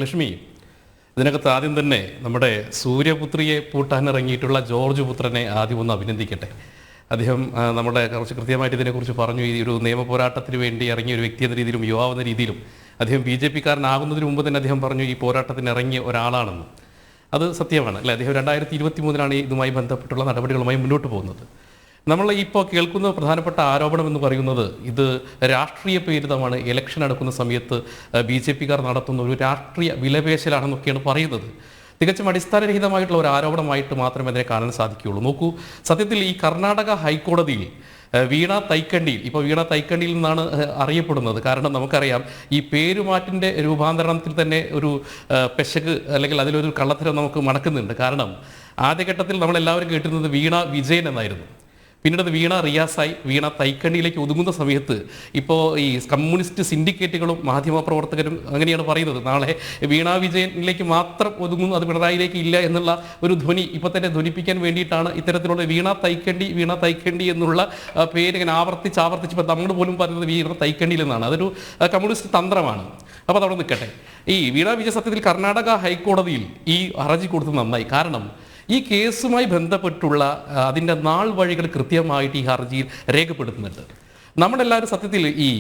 ലക്ഷ്മി, ഇതിനകത്ത് ആദ്യം തന്നെ നമ്മുടെ സൂര്യപുത്രിയെ പൂട്ടാനിറങ്ങിയിട്ടുള്ള ജോർജ് പുത്രനെ ആദ്യം ഒന്ന് അഭിനന്ദിക്കട്ടെ. അദ്ദേഹം നമ്മുടെ കുറച്ച് കൃത്യമായിട്ട് ഇതിനെക്കുറിച്ച് പറഞ്ഞു. ഈ ഒരു നിയമ പോരാട്ടത്തിന് വേണ്ടി ഇറങ്ങിയ ഒരു വ്യക്തി എന്ന രീതിയിലും യുവാവെന്ന രീതിയിലും അദ്ദേഹം BJP കാരനാകുന്നതിന് മുമ്പ് തന്നെ അദ്ദേഹം പറഞ്ഞു ഈ പോരാട്ടത്തിന് ഇറങ്ങിയ ഒരാളാണെന്ന്. അത് സത്യമാണ് അല്ലേ? അദ്ദേഹം 2023 ഇതുമായി ബന്ധപ്പെട്ടുള്ള നടപടികളുമായി മുന്നോട്ട് പോകുന്നത്. നമ്മൾ ഇപ്പോൾ കേൾക്കുന്ന പ്രധാനപ്പെട്ട ആരോപണം എന്ന് പറയുന്നത് ഇത് രാഷ്ട്രീയ പ്രേരിതമാണ്. ഇലക്ഷൻ നടക്കുന്ന സമയത്ത് BJP നടത്തുന്ന ഒരു രാഷ്ട്രീയ വിലപേശലാണെന്നൊക്കെയാണ് പറയുന്നത്. തികച്ചും അടിസ്ഥാനരഹിതമായിട്ടുള്ള ഒരു ആരോപണമായിട്ട് മാത്രമേ അതിനെ കാണാൻ സാധിക്കുകയുള്ളൂ. നോക്കൂ, സത്യത്തിൽ ഈ കർണാടക ഹൈക്കോടതിയിൽ വീണ തൈക്കണ്ടിയിൽ, ഇപ്പോൾ വീണ തൈക്കണ്ടിയിൽ നിന്നാണ് അറിയപ്പെടുന്നത്. കാരണം നമുക്കറിയാം ഈ പേരുമാറ്റിൻ്റെ രൂപാന്തരണത്തിൽ തന്നെ ഒരു പെശക് അല്ലെങ്കിൽ അതിലൊരു കള്ളത്തരം നമുക്ക് മണക്കുന്നുണ്ട്. കാരണം ആദ്യഘട്ടത്തിൽ നമ്മളെല്ലാവരും കേട്ടിരുന്നത് വീണ വിജയൻ എന്നായിരുന്നു. പിന്നീട് അത് വീണ റിയാസായി വീണ തൈക്കണ്ടിയിലേക്ക് ഒതുങ്ങുന്ന സമയത്ത് ഇപ്പോൾ ഈ കമ്മ്യൂണിസ്റ്റ് സിൻഡിക്കേറ്റുകളും മാധ്യമപ്രവർത്തകരും അങ്ങനെയാണ് പറയുന്നത്. നാളെ വീണ വിജയനിലേക്ക് മാത്രം ഒതുങ്ങുന്നു, അത് പിണറായിലേക്ക് ഇല്ല എന്നുള്ള ഒരു ധ്വനി ഇപ്പോൾ തന്നെ ധ്വനിപ്പിക്കാൻ വേണ്ടിയിട്ടാണ് ഇത്തരത്തിലുള്ള വീണ തൈക്കണ്ടി എന്നുള്ള പേര് ഇങ്ങനെ ആവർത്തിച്ച് ഇപ്പോൾ നമ്മൾ പോലും പറയുന്നത് വീണ തൈക്കണ്ടിയിൽ നിന്നാണ്. അതൊരു കമ്മ്യൂണിസ്റ്റ് തന്ത്രമാണ്. അപ്പോൾ അതവിടെ നിൽക്കട്ടെ. ഈ വീണ വിജയ സത്യത്തിൽ കർണാടക ഹൈക്കോടതിയിൽ ഈ ഹർജി കൊടുത്ത് നന്നായി. കാരണം ഈ കേസുമായി ബന്ധപ്പെട്ടുള്ള അതിൻ്റെ നാൾ വഴികൾ കൃത്യമായിട്ട് ഈ ഹർജിയിൽ രേഖപ്പെടുത്തുന്നുണ്ട്. നമ്മളെല്ലാവരും സത്യത്തിൽ ഈ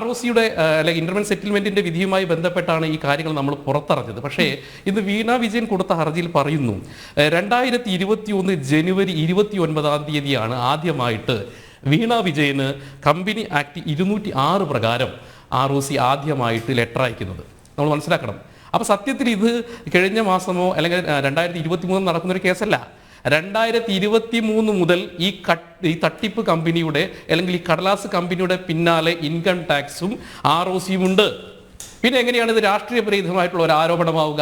ROCയുടെ അല്ലെങ്കിൽ ഇൻ്റർവെൻ സെറ്റിൽമെൻറ്റിൻ്റെ വിധിയുമായി ബന്ധപ്പെട്ടാണ് ഈ കാര്യങ്ങൾ നമ്മൾ പുറത്തറിഞ്ഞത്. പക്ഷേ ഇത് വീണ വിജയൻ കൊടുത്ത ഹർജിയിൽ പറയുന്നു 2021 ജനുവരി 29 ആദ്യമായിട്ട് വീണ വിജയന് കമ്പനി ആക്ട് 206 പ്രകാരം ROC ആദ്യമായിട്ട് ലെറ്റർ അയക്കുന്നത്. നമ്മൾ മനസ്സിലാക്കണം. അപ്പോൾ സത്യത്തിൽ ഇത് കഴിഞ്ഞ മാസമോ അല്ലെങ്കിൽ 2023 നടക്കുന്നൊരു കേസല്ല. 2023 മുതൽ ഈ തട്ടിപ്പ് കമ്പനിയുടെ അല്ലെങ്കിൽ ഈ കടലാസ് കമ്പനിയുടെ പിന്നാലെ ഇൻകം ടാക്സും ROCയും ഉണ്ട്. പിന്നെ എങ്ങനെയാണ് ഇത് രാഷ്ട്രീയ പ്രേരിതമായിട്ടുള്ള ഒരു ആരോപണമാവുക?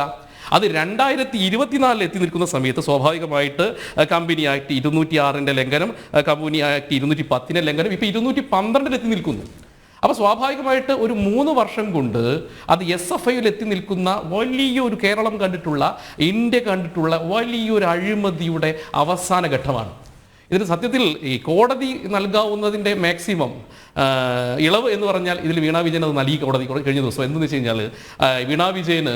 അത് 2024 എത്തി നിൽക്കുന്ന സമയത്ത് സ്വാഭാവികമായിട്ട് കമ്പനി ആക്ട് 206 ലംഘനം, കമ്പനി ആക്ട് 210 ലംഘനം, ഇപ്പോൾ 212 എത്തി നിൽക്കുന്നു. അപ്പോൾ സ്വാഭാവികമായിട്ട് ഒരു 3 വർഷം കൊണ്ട് അത് SFIയിൽ എത്തി നിൽക്കുന്ന വലിയൊരു കേരളം കണ്ടിട്ടുള്ള, ഇന്ത്യ കണ്ടിട്ടുള്ള വലിയൊരു അഴിമതിയുടെ അവസാന ഘട്ടമാണ്. ഇതിന് സത്യത്തിൽ ഈ കോടതി നൽകാവുന്നതിൻ്റെ മാക്സിമം ഇളവ് എന്ന് പറഞ്ഞാൽ ഇതിൽ വീണ വിജയൻ അത് നൽകി കോടതി കഴിഞ്ഞ ദിവസം. എന്തെന്ന് വെച്ച് കഴിഞ്ഞാൽ വീണ വിജയന്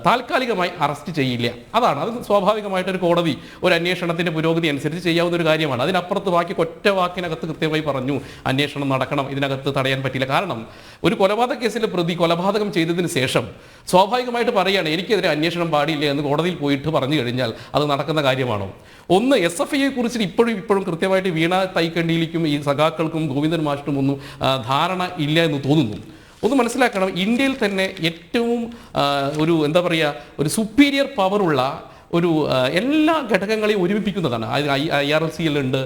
താൽക്കാലികമായി അറസ്റ്റ് ചെയ്യില്ല. അത് സ്വാഭാവികമായിട്ടൊരു കോടതി ഒരു അന്വേഷണത്തിൻ്റെ പുരോഗതി അനുസരിച്ച് ചെയ്യാവുന്ന ഒരു കാര്യമാണ്. അതിനപ്പുറത്ത് ബാക്കി ഒറ്റ വാക്കിനകത്ത് കൃത്യമായി പറഞ്ഞു അന്വേഷണം നടക്കണം, ഇതിനകത്ത് തടയാൻ പറ്റില്ല. കാരണം ഒരു കൊലപാതക കേസിലെ പ്രതി കൊലപാതകം ചെയ്തതിന് ശേഷം സ്വാഭാവികമായിട്ട് പറയുകയാണ് എനിക്കെതിരെ അന്വേഷണം പാടില്ല എന്ന് കോടതിയിൽ പോയിട്ട് പറഞ്ഞു കഴിഞ്ഞാൽ അത് നടക്കുന്ന കാര്യമാണോ? ഒന്ന്, SFIയെ കുറിച്ച് ഇപ്പോഴും കൃത്യമായിട്ട് വീണ തൈക്കണ്ടിയിലേക്കും ഈ സഖാക്കൾക്കും ഗോവിന്ദൻ മാഷിനും ഒന്നും ധാരണ ഇല്ല എന്ന് തോന്നുന്നു. ഒന്ന് മനസ്സിലാക്കണം, ഇന്ത്യയിൽ തന്നെ ഏറ്റവും ഒരു സുപ്പീരിയർ പവറുള്ള ഒരു എല്ലാ ഘടകങ്ങളെയും ഒരുമിപ്പിക്കുന്നതാണ്. IRLCയിലുണ്ട്,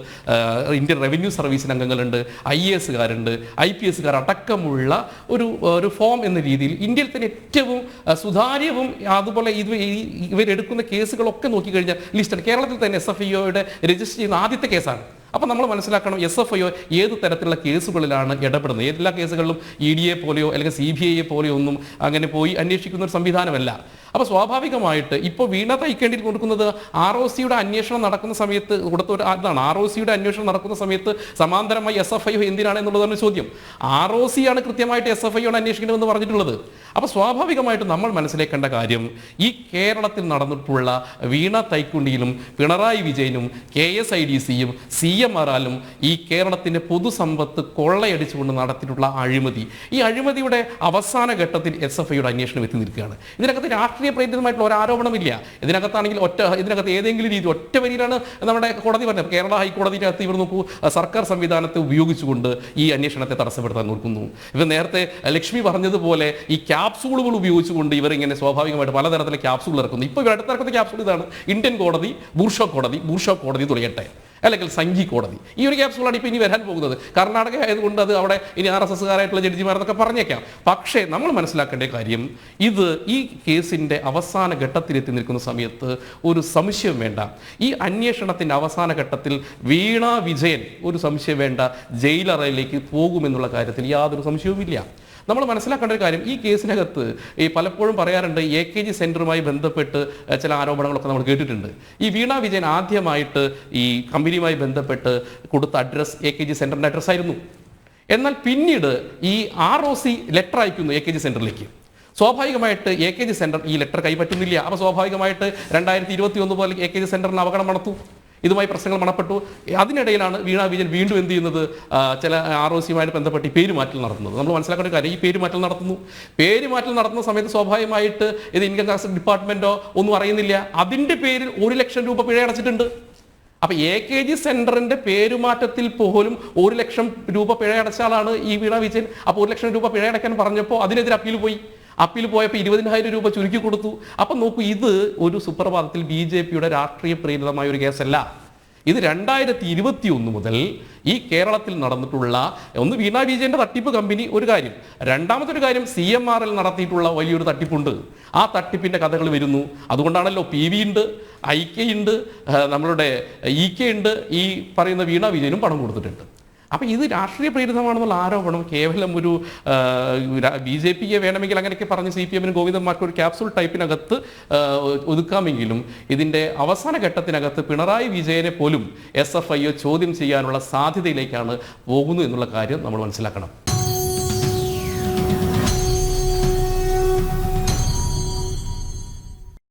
ഇന്ത്യൻ റവന്യൂ സർവീസിന് അംഗങ്ങളുണ്ട്, IAS IPS അടക്കമുള്ള ഒരു ഫോം എന്ന രീതിയിൽ ഇന്ത്യയിൽ തന്നെ ഏറ്റവും സുതാര്യവും അതുപോലെ ഇവരെടുക്കുന്ന കേസുകളൊക്കെ നോക്കിക്കഴിഞ്ഞാൽ ലിസ്റ്റാണ്. കേരളത്തിൽ തന്നെ SFIയുടെ രജിസ്റ്റർ ചെയ്യുന്ന ആദ്യത്തെ കേസാണ്. അപ്പോൾ നമ്മൾ മനസ്സിലാക്കണം SFI ഏത് തരത്തിലുള്ള കേസുകളിലാണ് ഇടപെടുന്നത്. എല്ലാ കേസുകളിലും EDയെ പോലെയോ അല്ലെങ്കിൽ CBIയെ പോലെയോ ഒന്നും അങ്ങനെ പോയി അന്വേഷിക്കുന്ന ഒരു സംവിധാനമല്ല. അപ്പോൾ സ്വാഭാവികമായിട്ട് ഇപ്പോൾ വീണ തൈക്കേണ്ടി കൊടുക്കുന്നത് ROCയുടെ അന്വേഷണം നടക്കുന്ന സമയത്ത് കൊടുത്ത ഒരു അതാണ്. ROCയുടെ അന്വേഷണം നടക്കുന്ന സമയത്ത് സമാന്തരമായി SFI എന്തിനാണ് എന്നുള്ളതാണ് ചോദ്യം. ROCയാണ് കൃത്യമായിട്ട് SFIയോട് അന്വേഷിക്കണമെന്ന് പറഞ്ഞിട്ടുള്ളത്. അപ്പോൾ സ്വാഭാവികമായിട്ട് നമ്മൾ മനസ്സിലാക്കേണ്ട കാര്യം ഈ കേരളത്തിൽ നടന്നിട്ടുള്ള വീണ തൈക്കുണ്ടിയിലും പിണറായി വിജയനും KSIDCയും CMRലും ഈ കേരളത്തിൻ്റെ പൊതുസമ്പത്ത് കൊള്ളയടിച്ചുകൊണ്ട് നടത്തിയിട്ടുള്ള അഴിമതി, ഈ അഴിമതിയുടെ അവസാന ഘട്ടത്തിൽ SFIയുടെ അന്വേഷണം എത്തി നിൽക്കുകയാണ്. ഇതിനകത്ത് രാഷ്ട്രീയ പ്രേരിതമായിട്ടുള്ള ഒരു ആരോപണമില്ല. ഇതിനകത്താണെങ്കിൽ ഇതിനകത്ത് ഏതെങ്കിലും രീതി ഒറ്റ വരിയിലാണ് നമ്മുടെ കോടതി പറഞ്ഞത്. കേരള ഹൈക്കോടതിക്കകത്ത് ഇവർ നോക്കൂ, സർക്കാർ സംവിധാനത്തെ ഉപയോഗിച്ചുകൊണ്ട് ഈ അന്വേഷണത്തെ തടസ്സപ്പെടുത്താൻ നോക്കുന്നു. ഇവർ നേരത്തെ ലക്ഷ്മി പറഞ്ഞതുപോലെ ഈ ക്യാപ്സൂളുകൾ ഉപയോഗിച്ചുകൊണ്ട് ഇവരിങ്ങനെ സ്വാഭാവികമായിട്ട് പലതരത്തിലെ ക്യാപ്സൂൾ ഇറക്കുന്നു. ഇപ്പോൾ ഇവർ അടുത്തിറക്കുന്ന ക്യാപ്സൂൾ ഇതാണ്: ഇന്ത്യൻ കോടതി, ബൂർഷോ കോടതി തുടങ്ങട്ടെ, അല്ലെങ്കിൽ സംഘി കോടതി. ഈ ഒരു ക്യാപ്സൂളാണ് ഇപ്പോൾ ഇനി വരാൻ പോകുന്നത്. കർണാടക ആയതുകൊണ്ട് അത് അവിടെ ഇനി RSSകാരായിട്ടുള്ള ജഡ്ജിമാരെന്നൊക്കെ പറഞ്ഞേക്കാം. പക്ഷേ നമ്മൾ മനസ്സിലാക്കേണ്ട കാര്യം, ഇത് ഈ കേസിൻ്റെ അവസാന ഘട്ടത്തിലെത്തി നിൽക്കുന്ന സമയത്ത് ഒരു സംശയം വേണ്ട, ഈ അന്വേഷണത്തിൻ്റെ അവസാന ഘട്ടത്തിൽ വീണ വിജയൻ ഒരു സംശയം വേണ്ട ജയിലറയിലേക്ക് പോകുമെന്നുള്ള കാര്യത്തിൽ യാതൊരു സംശയവുമില്ല. നമ്മൾ മനസ്സിലാക്കേണ്ട ഒരു കാര്യം, ഈ കേസിനകത്ത് ഈ പലപ്പോഴും പറയാറുണ്ട് AKG സെൻറ്ററുമായി ബന്ധപ്പെട്ട് ചില ആരോപണങ്ങളൊക്കെ നമ്മൾ കേട്ടിട്ടുണ്ട്. ഈ വീണ വിജയൻ ആദ്യമായിട്ട് ഈ കമ്പനിയുമായി ബന്ധപ്പെട്ട് കൊടുത്ത അഡ്രസ്സ് AKG സെൻറ്ററിൻ്റെ അഡ്രസ്സായിരുന്നു. എന്നാൽ പിന്നീട് ഈ ROC ലെറ്റർ അയക്കുന്നു AKG സെൻറ്ററിലേക്ക്. സ്വാഭാവികമായിട്ട് AKG സെന്റർ ഈ ലെറ്റർ കൈപ്പറ്റുന്നില്ല. അപ്പോൾ സ്വാഭാവികമായിട്ട് 2021 പോലെ AKG സെന്ററിന് അപകടം മണത്തു, ഇതുമായി പ്രശ്നങ്ങൾ മണപ്പെട്ടു. അതിനിടയിലാണ് വീണ വിജയൻ വീണ്ടും എന്ത് ചെയ്യുന്നത്, ചില ROCയുമായിട്ട് ബന്ധപ്പെട്ട് ഈ പേരുമാറ്റൽ നടത്തുന്നത്. നമ്മൾ മനസ്സിലാക്കേണ്ട കാര്യം, ഈ പേരുമാറ്റൽ നടത്തുന്നു. പേരുമാറ്റൽ നടത്തുന്ന സമയത്ത് സ്വാഭാവികമായിട്ട് ഇത് ഇൻകം ടാക്സ് ഡിപ്പാർട്ട്മെന്റോ ഒന്നും അറിയുന്നില്ല. അതിന്റെ പേരിൽ 1 ലക്ഷം രൂപ പിഴ അടച്ചിട്ടുണ്ട്. അപ്പൊ AKG സെന്ററിന്റെ പേരുമാറ്റത്തിൽ പോലും 1 ലക്ഷം രൂപ പിഴ അടച്ച ആളാണ് ഈ വീണ വിജയൻ. അപ്പോൾ 1 ലക്ഷം രൂപ പിഴ അടയ്ക്കാൻ പറഞ്ഞപ്പോൾ അതിനെതിരെ അപ്പീൽ പോയി. അപ്പീൽ പോയപ്പോൾ 20,000 രൂപ ചുരുക്കി കൊടുത്തു. അപ്പം നോക്കൂ, ഇത് ഒരു സുപ്രഭാതത്തിൽ BJPയുടെ രാഷ്ട്രീയ പ്രേരിതമായ ഒരു കേസല്ല. ഇത് 2021 മുതൽ ഈ കേരളത്തിൽ നടന്നിട്ടുള്ള ഒന്ന് വീണ വിജയന്റെ തട്ടിപ്പ് കമ്പനി ഒരു കാര്യം, രണ്ടാമത്തെ ഒരു കാര്യം CMRL നടത്തിയിട്ടുള്ള വലിയൊരു തട്ടിപ്പുണ്ട്. ആ തട്ടിപ്പിന്റെ കഥകൾ വരുന്നു. അതുകൊണ്ടാണല്ലോ PV ഉണ്ട്, IK ഉണ്ട്, നമ്മളുടെ EK ഉണ്ട്, ഈ പറയുന്ന വീണ വിജയനും പണം കൊടുത്തിട്ടുണ്ട്. അപ്പം ഇത് രാഷ്ട്രീയ പ്രേരിതമാണെന്നുള്ള ആരോപണം കേവലം ഒരു BJPയെ വേണമെങ്കിൽ അങ്ങനെയൊക്കെ പറഞ്ഞ് CPMനും ഗോവിന്ദന്മാർക്ക് ഒരു ക്യാപ്സൂൾ ടൈപ്പിനകത്ത് ഒതുക്കാമെങ്കിലും ഇതിൻ്റെ അവസാന ഘട്ടത്തിനകത്ത് പിണറായി വിജയനെ പോലും SFIO ചോദ്യം ചെയ്യാനുള്ള സാധ്യതയിലേക്കാണ് പോകുന്നു എന്നുള്ള കാര്യം നമ്മൾ മനസ്സിലാക്കണം.